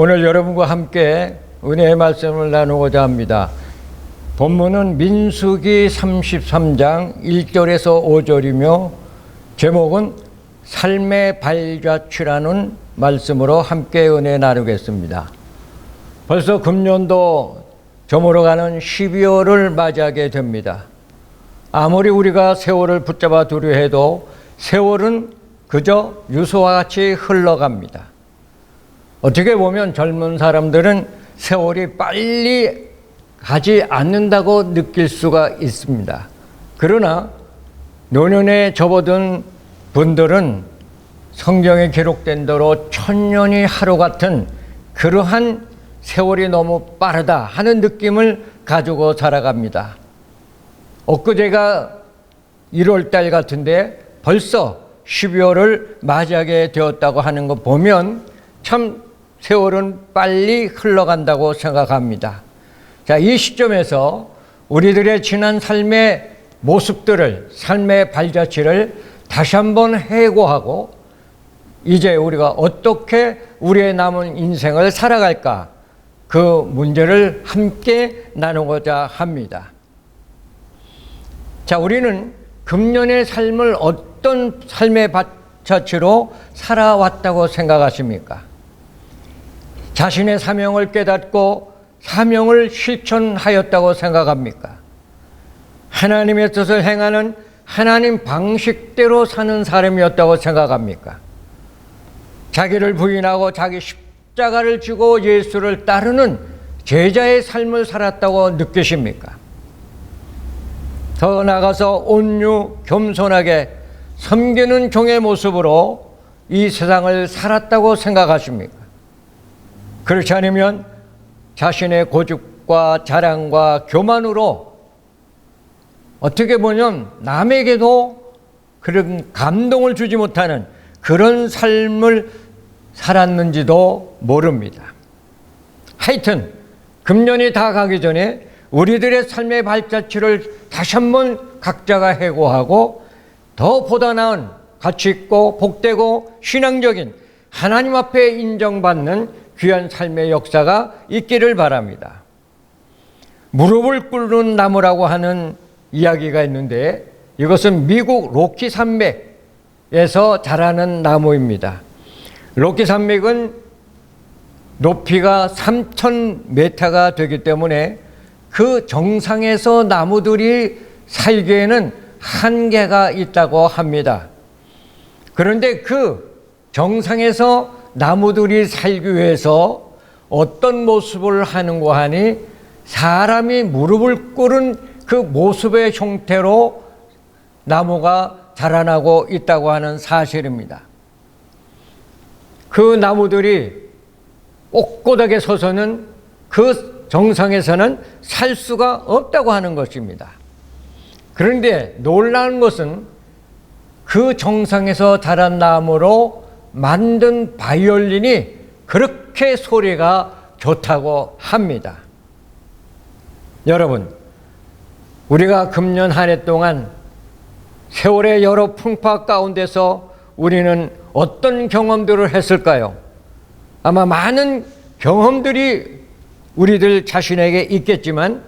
오늘 여러분과 함께 은혜의 말씀을 나누고자 합니다. 본문은 민수기 33장 1절에서 5절이며 제목은 삶의 발자취라는 말씀으로 함께 은혜 나누겠습니다. 벌써 금년도 저물어가는 12월을 맞이하게 됩니다. 아무리 우리가 세월을 붙잡아 두려 해도 세월은 그저 유소와 같이 흘러갑니다. 어떻게 보면 젊은 사람들은 세월이 빨리 가지 않는다고 느낄 수가 있습니다. 그러나 노년에 접어든 분들은 성경에 기록된 대로 천년이 하루 같은 그러한 세월이 너무 빠르다 하는 느낌을 가지고 살아갑니다. 엊그제가 1월달 같은데 벌써 12월을 맞이하게 되었다고 하는 거 보면 참 세월은 빨리 흘러간다고 생각합니다. 자, 이 시점에서 우리들의 지난 삶의 모습들을, 삶의 발자취를 다시 한번 해고하고 이제 우리가 어떻게 우리의 남은 인생을 살아갈까, 그 문제를 함께 나누고자 합니다. 자, 우리는 금년의 삶을 어떤 삶의 발자취로 살아왔다고 생각하십니까? 자신의 사명을 깨닫고 사명을 실천하였다고 생각합니까? 하나님의 뜻을 행하는 하나님 방식대로 사는 사람이었다고 생각합니까? 자기를 부인하고 자기 십자가를 지고 예수를 따르는 제자의 삶을 살았다고 느끼십니까? 더 나아가서 온유 겸손하게 섬기는 종의 모습으로 이 세상을 살았다고 생각하십니까? 그렇지 않으면 자신의 고집과 자랑과 교만으로 어떻게 보면 남에게도 그런 감동을 주지 못하는 그런 삶을 살았는지도 모릅니다. 하여튼 금년이 다 가기 전에 우리들의 삶의 발자취를 다시 한번 각자가 해고하고 더 보다 나은 가치 있고 복되고 신앙적인 하나님 앞에 인정받는 귀한 삶의 역사가 있기를 바랍니다. 무릎을 꿇는 나무라고 하는 이야기가 있는데 이것은 미국 로키 산맥에서 자라는 나무입니다. 로키 산맥은 높이가 3,000m가 되기 때문에 그 정상에서 나무들이 살기에는 한계가 있다고 합니다. 그런데 그 정상에서 나무들이 살기 위해서 어떤 모습을 하는가 하니 사람이 무릎을 꿇은 그 모습의 형태로 나무가 자라나고 있다고 하는 사실입니다. 그 나무들이 꼿꼿하게 서서는 그 정상에서는 살 수가 없다고 하는 것입니다. 그런데 놀라운 것은 그 정상에서 자란 나무로 만든 바이올린이 그렇게 소리가 좋다고 합니다. 여러분, 우리가 금년 한 해 동안 세월의 여러 풍파 가운데서 우리는 어떤 경험들을 했을까요? 아마 많은 경험들이 우리들 자신에게 있겠지만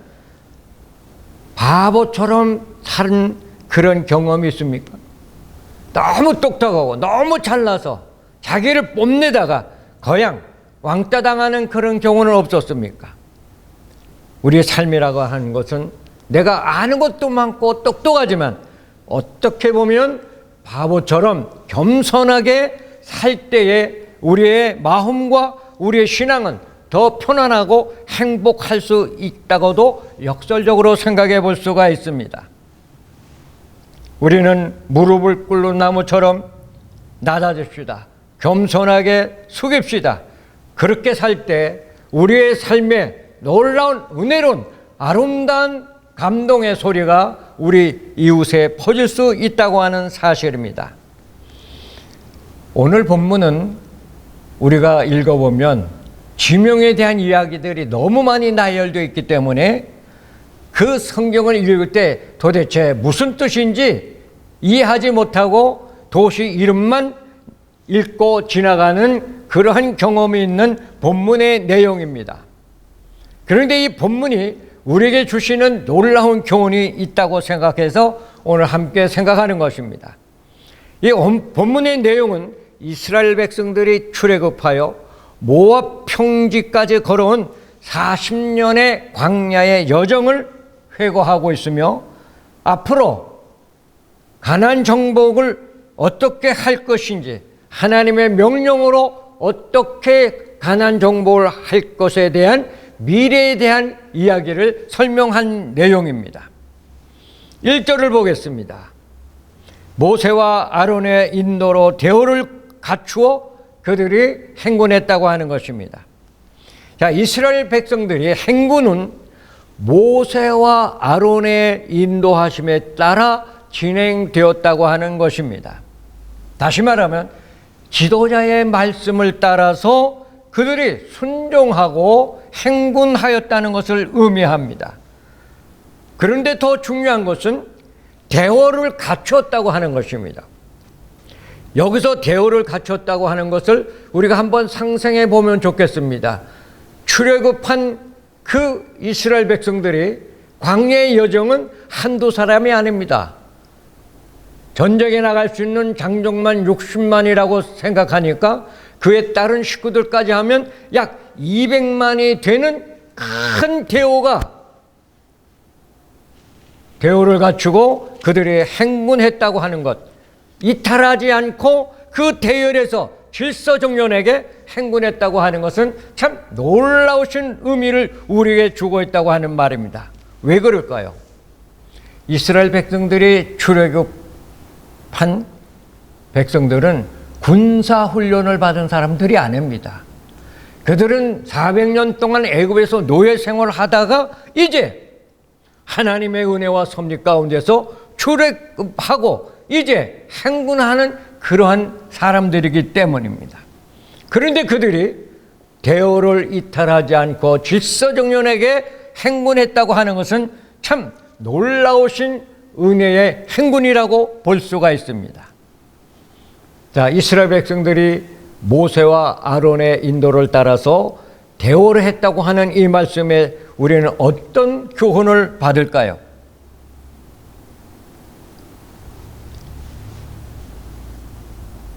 바보처럼 사는 그런 경험이 있습니까? 너무 똑똑하고 너무 잘나서 자기를 뽐내다가 거양 왕따 당하는 그런 경우는 없었습니까? 우리의 삶이라고 하는 것은 내가 아는 것도 많고 똑똑하지만 어떻게 보면 바보처럼 겸손하게 살 때에 우리의 마음과 우리의 신앙은 더 편안하고 행복할 수 있다고도 역설적으로 생각해 볼 수가 있습니다. 우리는 무릎을 꿇는 나무처럼 낮아집시다. 겸손하게 숙입시다. 그렇게 살 때 우리의 삶에 놀라운 은혜로운 아름다운 감동의 소리가 우리 이웃에 퍼질 수 있다고 하는 사실입니다. 오늘 본문은 우리가 읽어보면 지명에 대한 이야기들이 너무 많이 나열되어 있기 때문에 그 성경을 읽을 때 도대체 무슨 뜻인지 이해하지 못하고 도시 이름만 읽고 지나가는 그러한 경험이 있는 본문의 내용입니다. 그런데 이 본문이 우리에게 주시는 놀라운 교훈이 있다고 생각해서 오늘 함께 생각하는 것입니다. 이 본문의 내용은 이스라엘 백성들이 출애굽하여 모압 평지까지 걸어온 40년의 광야의 여정을 회고하고 있으며 앞으로 가나안 정복을 어떻게 할 것인지, 하나님의 명령으로 어떻게 가나안 정복을 할 것에 대한 미래에 대한 이야기를 설명한 내용입니다. 1절을 보겠습니다. 모세와 아론의 인도로 대오를 갖추어 그들이 행군했다고 하는 것입니다. 자, 이스라엘 백성들이 행군은 모세와 아론의 인도하심에 따라 진행되었다고 하는 것입니다. 다시 말하면 지도자의 말씀을 따라서 그들이 순종하고 행군하였다는 것을 의미합니다. 그런데 더 중요한 것은 대오를 갖췄다고 하는 것입니다. 여기서 대오를 갖췄다고 하는 것을 우리가 한번 상상해 보면 좋겠습니다. 출애굽한 그 이스라엘 백성들이 광야의 여정은 한두 사람이 아닙니다. 전쟁에 나갈 수 있는 장정만 60만이라고 생각하니까 그에 따른 식구들까지 하면 약 200만이 되는 큰 대오를 갖추고 그들이 행군했다고 하는 것, 이탈하지 않고 그 대열에서 질서정연하게 행군했다고 하는 것은 참 놀라우신 의미를 우리에게 주고 있다고 하는 말입니다. 왜 그럴까요? 이스라엘 백성들이 출애굽한 백성들은 군사훈련을 받은 사람들이 아닙니다. 그들은 400년 동안 애굽에서 노예 생활을 하다가 이제 하나님의 은혜와 섭리 가운데서 출애굽하고 이제 행군하는 그러한 사람들이기 때문입니다. 그런데 그들이 대오를 이탈하지 않고 질서정연하게 행군했다고 하는 것은 참 놀라우신 은혜의 행군이라고 볼 수가 있습니다. 자, 이스라엘 백성들이 모세와 아론의 인도를 따라서 대오를 했다고 하는 이 말씀에 우리는 어떤 교훈을 받을까요?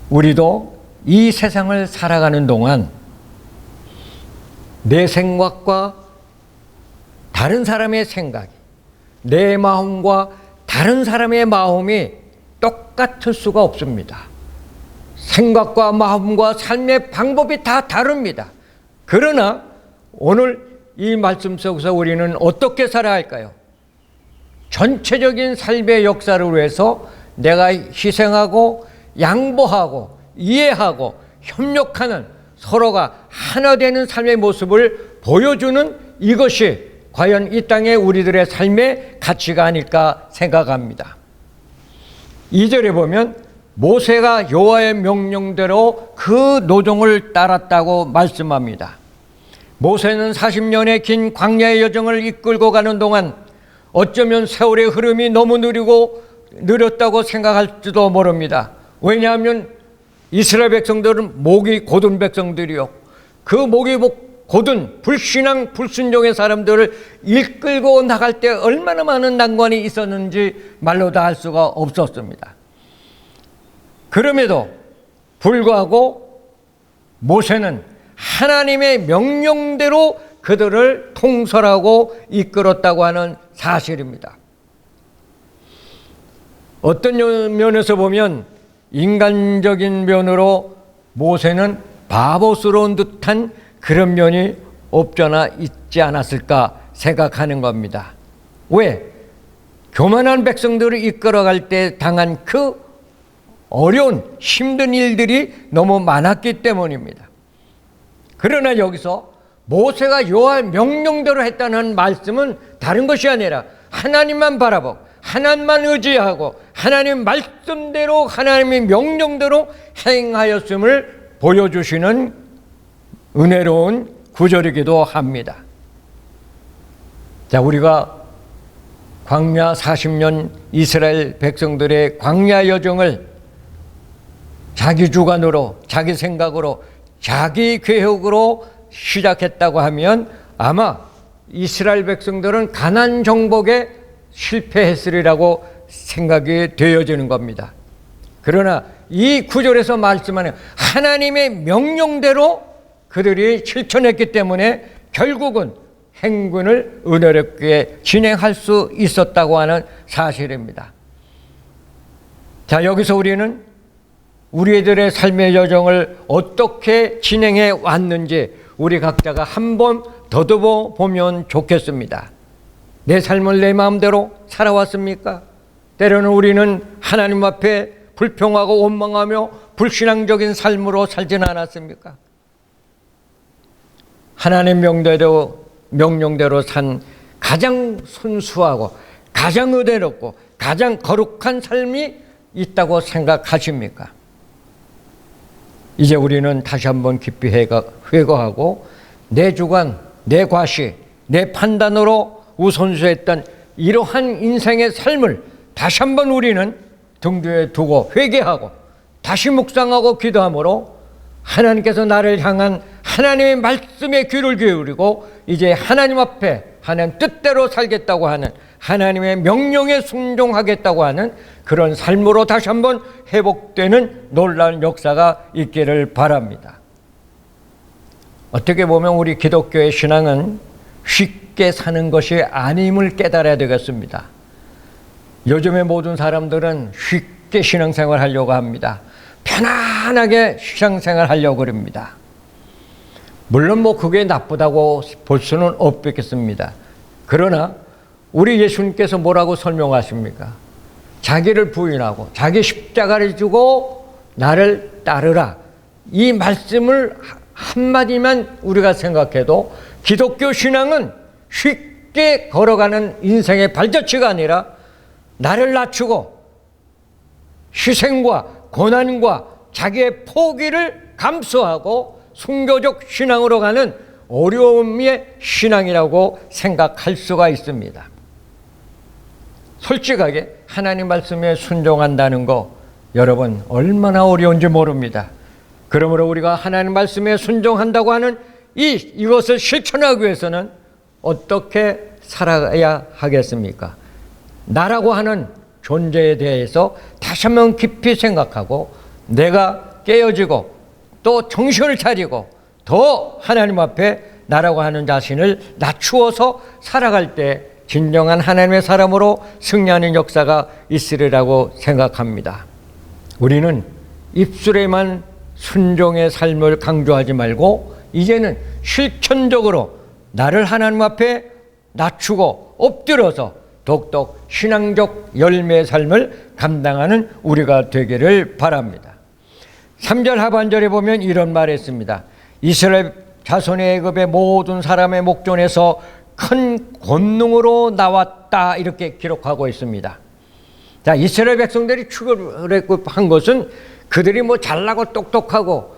우리도 이 세상을 살아가는 동안 내 생각과 다른 사람의 생각이, 내 마음과 다른 사람의 마음이 똑같을 수가 없습니다. 생각과 마음과 삶의 방법이 다 다릅니다. 그러나 오늘 이 말씀 속에서 우리는 어떻게 살아야 할까요? 전체적인 삶의 역사를 위해서 내가 희생하고 양보하고 이해하고 협력하는, 서로가 하나 되는 삶의 모습을 보여주는 이것이 과연 이 땅의 우리들의 삶의 가치가 아닐까 생각합니다. 2절에 보면 모세가 여호와의 명령대로 그 노종을 따랐다고 말씀합니다. 모세는 40년의 긴 광야의 여정을 이끌고 가는 동안 어쩌면 세월의 흐름이 너무 느렸다고 생각할지도 모릅니다. 왜냐하면 이스라엘 백성들은 목이 곧은 백성들이요, 그 목이 곧은 불신앙 불순종의 사람들을 이끌고 나갈 때 얼마나 많은 난관이 있었는지 말로 다 할 수가 없었습니다. 그럼에도 불구하고 모세는 하나님의 명령대로 그들을 통솔하고 이끌었다고 하는 사실입니다. 어떤 면에서 보면 인간적인 면으로 모세는 바보스러운 듯한 그런 면이 없잖아 있지 않았을까 생각하는 겁니다. 왜? 교만한 백성들을 이끌어갈 때 당한 그 어려운 힘든 일들이 너무 많았기 때문입니다. 그러나 여기서 모세가 여호와의 명령대로 했다는 말씀은 다른 것이 아니라 하나님만 바라보고 하나님만 의지하고 하나님 말씀대로 하나님의 명령대로 행하였음을 보여주시는 은혜로운 구절이기도 합니다. 자, 우리가 광야 40년 이스라엘 백성들의 광야 여정을 자기 주관으로, 자기 생각으로 자기 계획으로 시작했다고 하면 아마 이스라엘 백성들은 가나안 정복에 실패했으리라고 생각이 되어지는 겁니다. 그러나 이 구절에서 말씀하는 하나님의 명령대로 그들이 실천했기 때문에 결국은 행군을 은혜롭게 진행할 수 있었다고 하는 사실입니다. 자, 여기서 우리는 우리들의 삶의 여정을 어떻게 진행해 왔는지 우리 각자가 한번 더듬어 보면 좋겠습니다. 내 삶을 내 마음대로 살아왔습니까? 때로는 우리는 하나님 앞에 불평하고 원망하며 불신앙적인 삶으로 살지는 않았습니까? 하나님 명령대로 산 가장 순수하고 가장 의롭고 가장 거룩한 삶이 있다고 생각하십니까? 이제 우리는 다시 한번 깊이 회고하고 내 주관, 내 과시, 내 판단으로 우선시했던 이러한 인생의 삶을 다시 한번 우리는 등뒤에 두고 회개하고 다시 묵상하고 기도함으로 하나님께서 나를 향한 하나님의 말씀에 귀를 기울이고 이제 하나님 앞에 하나님 뜻대로 살겠다고 하는 하나님의 명령에 순종하겠다고 하는 그런 삶으로 다시 한번 회복되는 놀라운 역사가 있기를 바랍니다. 어떻게 보면 우리 기독교의 신앙은 쉽게 사는 것이 아님을 깨달아야 되겠습니다. 요즘의 모든 사람들은 쉽게 신앙생활 하려고 합니다. 편안하게 신앙생활 하려고 그럽니다. 물론 그게 나쁘다고 볼 수는 없겠습니다. 그러나 우리 예수님께서 뭐라고 설명하십니까? 자기를 부인하고 자기 십자가를 지고 나를 따르라. 이 말씀을 한마디만 우리가 생각해도 기독교 신앙은 쉽게 걸어가는 인생의 발자취가 아니라 나를 낮추고 희생과 고난과 자기의 포기를 감수하고 순교적 신앙으로 가는 어려움의 신앙이라고 생각할 수가 있습니다. 솔직하게 하나님 말씀에 순종한다는 거 여러분 얼마나 어려운지 모릅니다. 그러므로 우리가 하나님 말씀에 순종한다고 하는 이것을 실천하기 위해서는 어떻게 살아야 하겠습니까? 나라고 하는 존재에 대해서 다시 한번 깊이 생각하고 내가 깨어지고 또 정신을 차리고 더 하나님 앞에 나라고 하는 자신을 낮추어서 살아갈 때 진정한 하나님의 사람으로 승리하는 역사가 있으리라고 생각합니다. 우리는 입술에만 순종의 삶을 강조하지 말고 이제는 실천적으로 나를 하나님 앞에 낮추고 엎드려서 더욱더 신앙적 열매의 삶을 감당하는 우리가 되기를 바랍니다. 3절 하반절에 보면 이런 말이 있습니다. 이스라엘 자손의 애굽의 모든 사람의 목전에서 큰 권능으로 나왔다 이렇게 기록하고 있습니다. 자, 이스라엘 백성들이 출애굽한 것은 그들이 잘나고 똑똑하고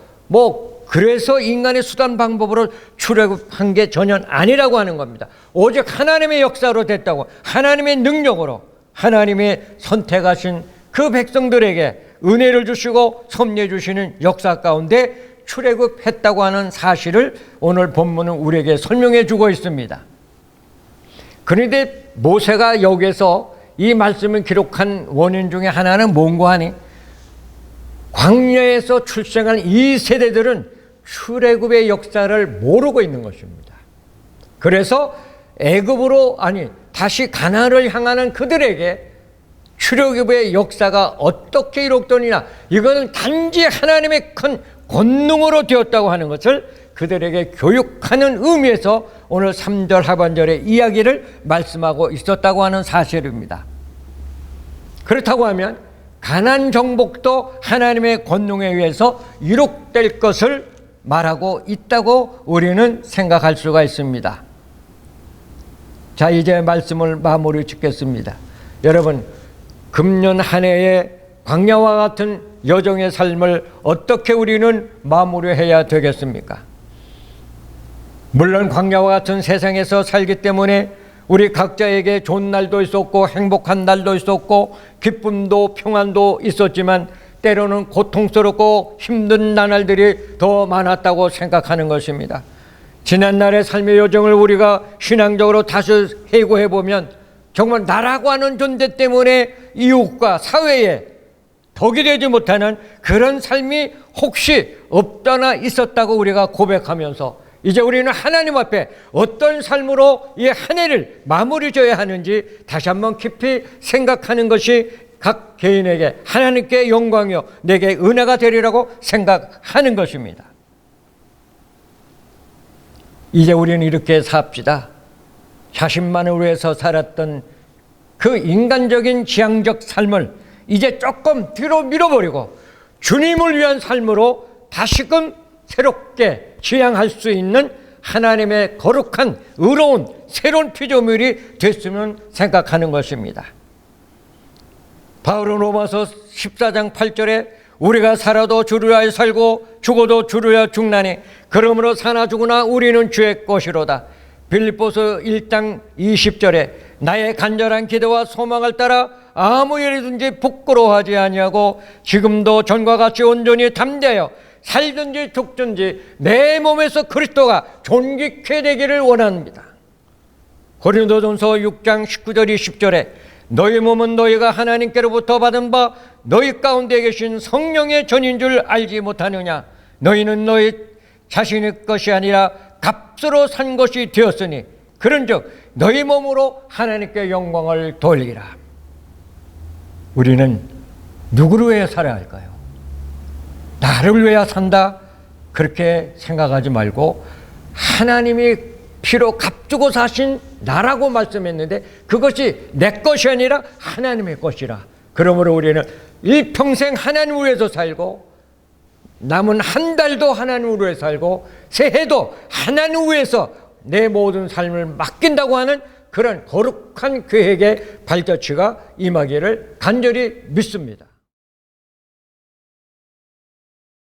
그래서 인간의 수단 방법으로 출애굽한 게 전혀 아니라고 하는 겁니다. 오직 하나님의 역사로 됐다고 하나님의 능력으로 하나님의 선택하신 그 백성들에게 은혜를 주시고 섭리해 주시는 역사 가운데 출애굽했다고 하는 사실을 오늘 본문은 우리에게 설명해 주고 있습니다. 그런데 모세가 여기에서 이 말씀을 기록한 원인 중에 하나는 뭔가 하니 광야에서 출생한 이 세대들은 출애굽의 역사를 모르고 있는 것입니다. 그래서 애굽으로 다시 가나안을 향하는 그들에게 출애굽의 역사가 어떻게 이룩되느냐 이거는 단지 하나님의 큰 권능으로 되었다고 하는 것을 그들에게 교육하는 의미에서 오늘 3절 하반절의 이야기를 말씀하고 있었다고 하는 사실입니다. 그렇다고 하면 가나안 정복도 하나님의 권능에 의해서 이룩될 것을 말하고 있다고 우리는 생각할 수가 있습니다. 자, 이제 말씀을 마무리 짓겠습니다. 여러분, 금년 한 해의 광야와 같은 여정의 삶을 어떻게 우리는 마무리해야 되겠습니까? 물론 광야와 같은 세상에서 살기 때문에 우리 각자에게 좋은 날도 있었고 행복한 날도 있었고 기쁨도 평안도 있었지만 때로는 고통스럽고 힘든 나날들이 더 많았다고 생각하는 것입니다. 지난날의 삶의 여정을 우리가 신앙적으로 다시 해고해 보면 정말 나라고 하는 존재 때문에 이웃과 사회에 덕이 되지 못하는 그런 삶이 혹시 없거나 있었다고 우리가 고백하면서 이제 우리는 하나님 앞에 어떤 삶으로 이 한 해를 마무리 져야 하는지 다시 한번 깊이 생각하는 것이 각 개인에게 하나님께 영광이요 내게 은혜가 되리라고 생각하는 것입니다. 이제 우리는 이렇게 삽시다. 자신만을 위해서 살았던 그 인간적인 지향적 삶을 이제 조금 뒤로 밀어버리고 주님을 위한 삶으로 다시금 새롭게 지향할 수 있는 하나님의 거룩한 의로운 새로운 피조물이 됐으면 생각하는 것입니다. 바울은 로마서 14장 8절에 우리가 살아도 주를 위하여 살고 죽어도 주를 위하여 죽나니 그러므로 사나 죽으나 우리는 주의 것이로다. 빌립보서 1장 20절에 나의 간절한 기도와 소망을 따라 아무 일이든지 부끄러워하지 아니하고 지금도 전과 같이 온전히 담대하여 살든지 죽든지 내 몸에서 그리스도가 존귀케 되기를 원합니다. 고린도전서 6장 19절 20절에 너희 몸은 너희가 하나님께로부터 받은 바 너희 가운데 계신 성령의 전인 줄 알지 못하느냐. 너희는 너희 자신의 것이 아니라 값으로 산 것이 되었으니 그런즉 너희 몸으로 하나님께 영광을 돌리라. 우리는 누구를 위해 살아야 할까요? 나를 위해 산다 그렇게 생각하지 말고 하나님이 피로 값주고 사신 나라고 말씀했는데 그것이 내 것이 아니라 하나님의 것이라. 그러므로 우리는 일평생 하나님을 위해서 살고 남은 한 달도 하나님을 위해 살고 새해도 하나님을 위해서 내 모든 삶을 맡긴다고 하는 그런 거룩한 계획의 발자취가 임하기를 간절히 믿습니다.